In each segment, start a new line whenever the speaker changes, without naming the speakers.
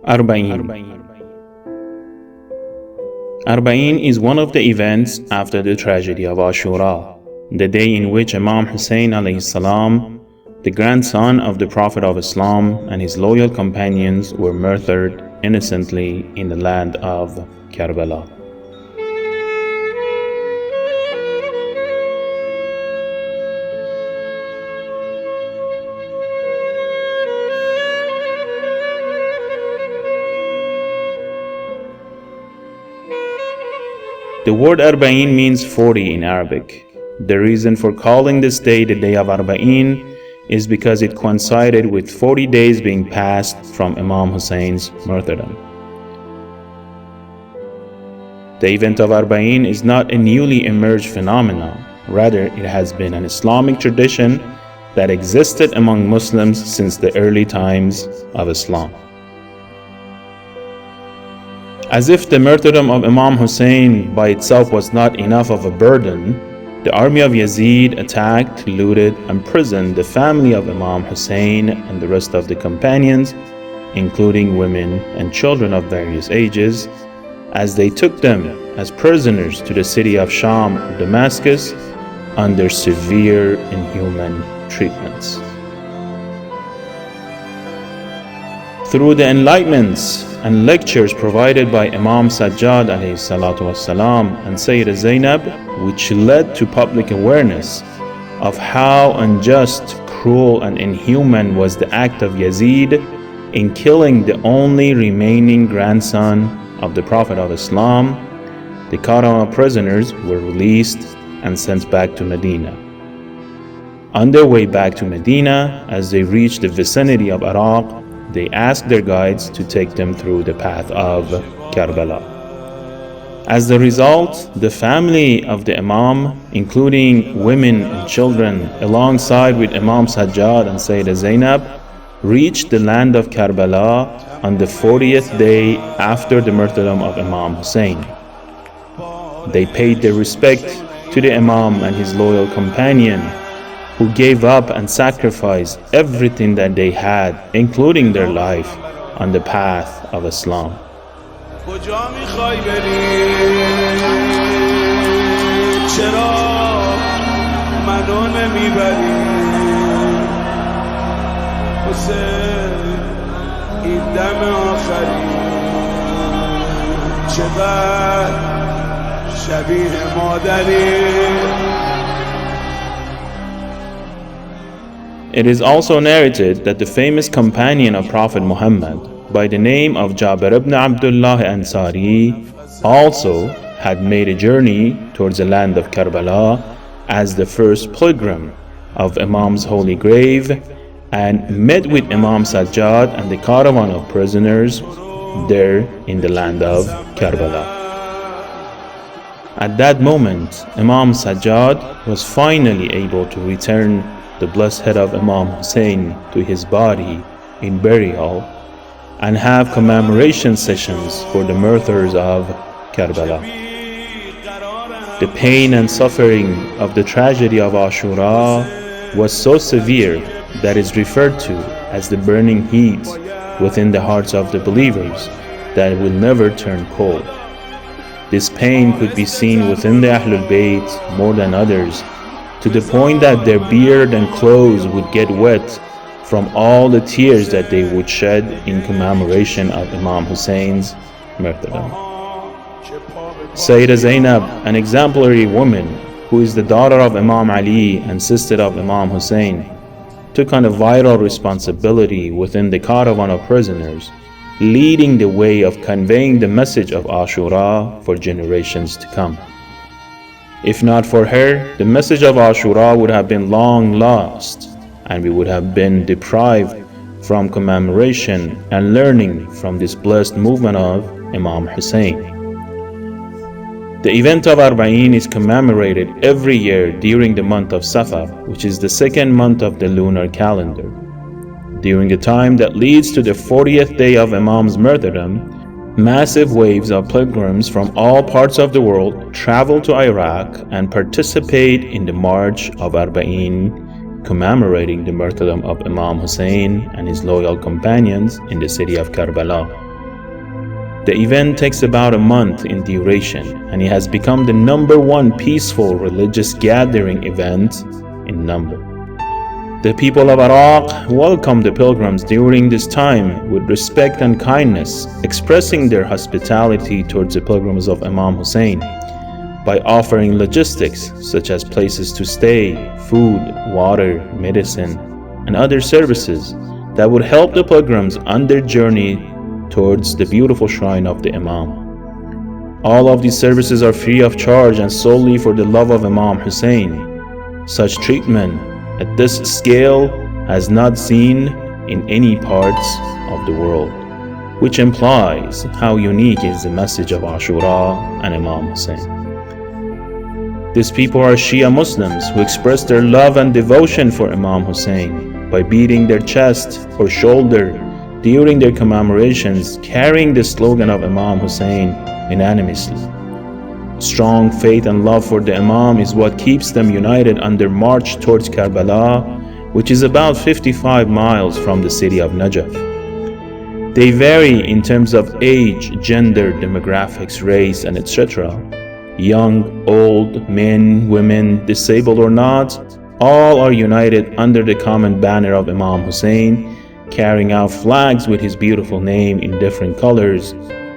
Arba'in. Arba'in is one of the events after the tragedy of Ashura, the day in which Imam Hussein alayhi salam, the grandson of the Prophet of Islam, and his loyal companions were murdered innocently in the land of Karbala. The word Arbain means 40 in Arabic. The reason for calling this day the day of Arba'in is because it coincided with 40 days being passed from Imam Hussein's martyrdom. The event of Arba'in is not a newly emerged phenomenon. Rather, it has been an Islamic tradition that existed among Muslims since the early times of Islam. As if the martyrdom of Imam Hussein by itself was not enough of a burden, the army of Yazid attacked, looted, and imprisoned the family of Imam Hussein and the rest of the companions, including women and children of various ages, as they took them as prisoners to the city of Sham or Damascus under severe inhuman treatments. Through the enlightenments and lectures provided by Imam Sajjad alayhi salatu wassalam and Sayyidah Zainab, which led to public awareness of how unjust, cruel, and inhuman was the act of Yazid in killing the only remaining grandson of the Prophet of Islam, the caravan of prisoners were released and sent back to Medina. On their way back to Medina, as they reached the vicinity of Iraq, they asked their guides to take them through the path of Karbala. As the result, the family of the Imam, including women and children, alongside with Imam Sajjad and Sayyidah Zainab, reached the land of Karbala on the 40th day after the martyrdom of Imam Hussein. They paid their respect to the Imam and his loyal companion, who gave up and sacrificed everything that they had, including their life, on the path of Islam. It is also narrated that the famous companion of Prophet Muhammad, by the name of Jabir ibn Abdullah Ansari, also had made a journey towards the land of Karbala as the first pilgrim of Imam's holy grave, and met with Imam Sajjad and the caravan of prisoners there in the land of Karbala. At that moment, Imam Sajjad was finally able to return the blessed head of Imam Hussein to his body in burial and have commemoration sessions for the martyrs of Karbala. The pain and suffering of the tragedy of Ashura was so severe that is referred to as the burning heat within the hearts of the believers that will never turn cold. This pain could be seen within the Ahlul Bayt more than others, to the point that their beard and clothes would get wet from all the tears that they would shed in commemoration of Imam Hussein's martyrdom. Sayyidah Zainab, an exemplary woman who is the daughter of Imam Ali and sister of Imam Hussein, took on a vital responsibility within the caravan of prisoners, leading the way of conveying the message of Ashura for generations to come. If not for her, the message of Ashura would have been long lost, and we would have been deprived from commemoration and learning from this blessed movement of Imam Hussein. The event of Arba'in is commemorated every year during the month of Safar, which is the second month of the lunar calendar. During the time that leads to the 40th day of Imam's martyrdom, massive waves of pilgrims from all parts of the world travel to Iraq and participate in the March of Arba'in, commemorating the martyrdom of Imam Hussein and his loyal companions in the city of Karbala. The event takes about a month in duration, and it has become the #1 peaceful religious gathering event in number. The people of Iraq welcome the pilgrims during this time with respect and kindness, expressing their hospitality towards the pilgrims of Imam Hussein by offering logistics such as places to stay, food, water, medicine, and other services that would help the pilgrims on their journey towards the beautiful shrine of the Imam. All of these services are free of charge and solely for the love of Imam Hussein. Such treatment at this scale has not seen in any parts of the world, which implies how unique is the message of Ashura and Imam Hussein. These people are Shia Muslims who express their love and devotion for Imam Hussein by beating their chest or shoulder during their commemorations, carrying the slogan of Imam Hussein unanimously. Strong faith and love for the Imam is what keeps them united on their march towards Karbala, which is about 55 miles from the city of Najaf. They vary in terms of age, gender, demographics, race, and etc. Young, old, men, women, disabled or not, all are united under the common banner of Imam Hussein, carrying out flags with his beautiful name in different colors,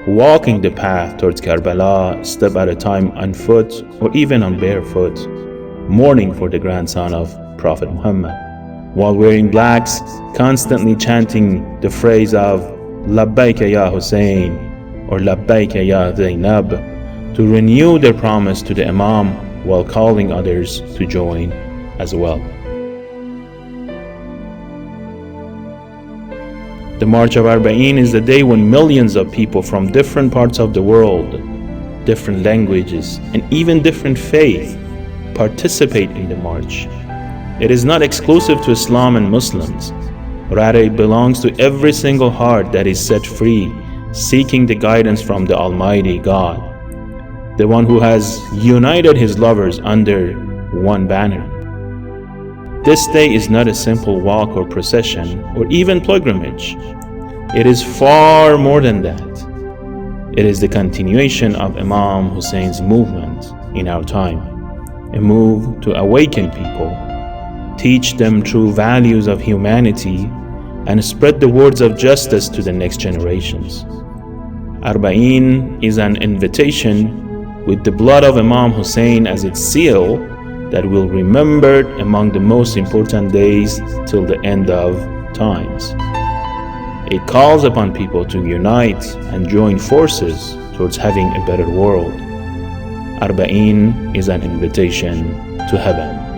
walking the path towards Karbala a step at a time on foot or even on barefoot, mourning for the grandson of Prophet Muhammad, while wearing blacks, constantly chanting the phrase of Labbaika ya Hussein or Labbaika ya Zainab to renew their promise to the Imam while calling others to join as well. The March of Arba'in is the day when millions of people from different parts of the world, different languages, and even different faiths participate in the march. It is not exclusive to Islam and Muslims. Rather, it belongs to every single heart that is set free, seeking the guidance from the Almighty God, the one who has united his lovers under one banner. This day is not a simple walk or procession or even pilgrimage. It is far more than that. It is the continuation of Imam Hussein's movement in our time, a move to awaken people, teach them true values of humanity, and spread the words of justice to the next generations. Arba'in is an invitation with the blood of Imam Hussein as its seal that will be remembered among the most important days till the end of times. It calls upon people to unite and join forces towards having a better world. Arba'in is an invitation to heaven.